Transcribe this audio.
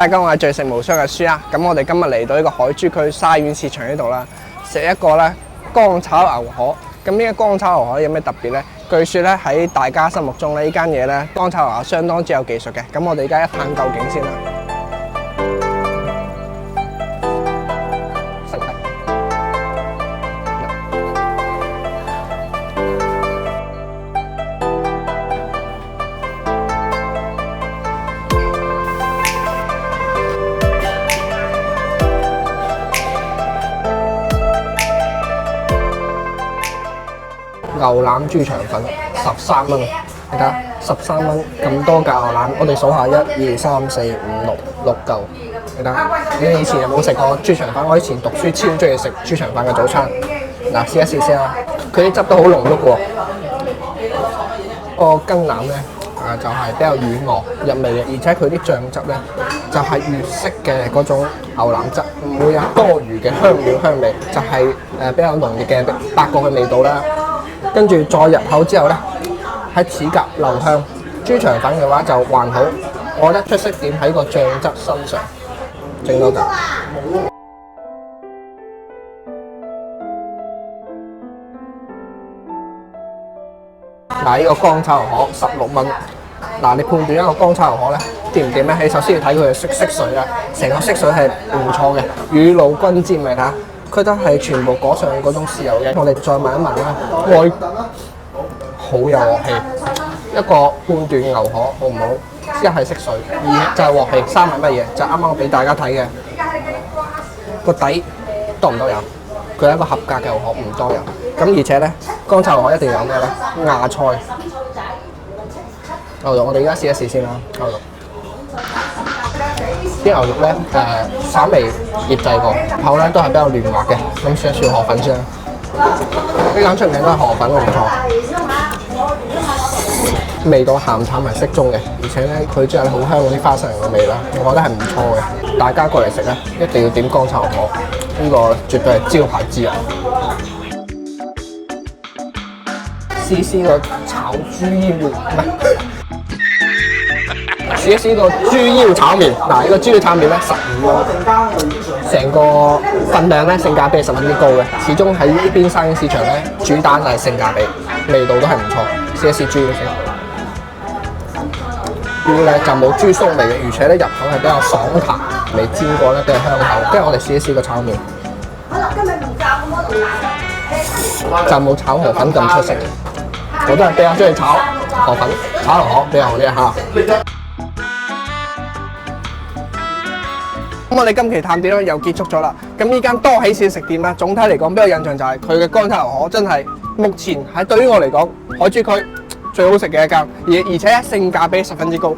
大家好，我係最食無雙嘅書啊！咁我哋今日嚟到呢個海珠區沙苑市場呢度啦，食一個咧乾炒牛河。咁呢個乾炒牛河有咩特別呢？據說咧喺大家心目中咧呢間嘢咧乾炒牛河相當之有技術嘅。咁我哋而家一探究竟先啦。牛腩豬腸粉13蚊，你睇下13蚊咁多嚿牛腩，我哋數下1、2、3、4、5、6嚿，你睇下，你以前有冇食過豬腸粉？我以前讀書超中意食豬腸粉嘅早餐。嗱，試一試先啦，佢啲汁都好濃郁喎。個筋腩咧就係比較軟糯入味嘅，而且佢啲醬汁咧就係粵式嘅嗰種牛腩汁，唔會有多餘嘅香料香味，就係比較濃烈嘅八角嘅味道啦。跟住再入口之後咧，喺齒頰留香。豬腸粉嘅話就還好，我覺得出色點喺個醬汁身上，整多嚿。嗱，呢個乾炒牛河16蚊。嗱，你判斷一個乾炒牛河咧掂唔掂咧？你首先要睇佢嘅色水啊，成個色水係唔錯嘅，雨露均沾嚟睇。佢都係全部裹上嗰種豉油嘅。我哋再聞一聞啦，哇，好有鑊氣。一個判斷牛河好唔好？一係色水，二就係鑊氣，三係乜嘢？就啱啱我俾大家睇嘅個底多唔多油？佢係一個合格嘅牛河，唔多油。咁而且咧，乾炒牛河一定要有咩咧？芽菜。牛肉，我哋而家試一試先啦。牛肉。啲牛肉咧稍微醃製過，口咧都係比較嫩滑嘅。咁試一試河粉先啦。呢間出名都係河粉，唔錯。味道鹹淡係適中嘅，而且咧佢仲有好香嗰啲花生油嘅味啦，我覺得係唔錯嘅。大家過嚟食咧，一定要點乾炒牛河，呢個絕對係招牌之一。試試個炒豬腰，唔係。試一試個豬腰炒麵，嗱，呢個豬腰炒麵咧15蚊，成個份量咧性價比係十分之高嘅。始終喺呢邊沙苑市場咧，主打就係性價比，味道都係唔錯。試一試豬腰先，豬咧就冇豬鬆味嘅，而且咧入口係比較爽彈，未煎過咧比較香口。跟住我哋試一試個炒麵，就冇炒河粉咁出色。我都係比較中意炒河粉、炒牛河比較好啲嚇。咁我哋今期探店咧又結束咗啦。咁呢間多喜市食店咧，總體嚟講，俾我印象就係佢嘅乾炒牛河真係目前係對於我嚟講海珠區最好食嘅一間，而且性價比十分之高。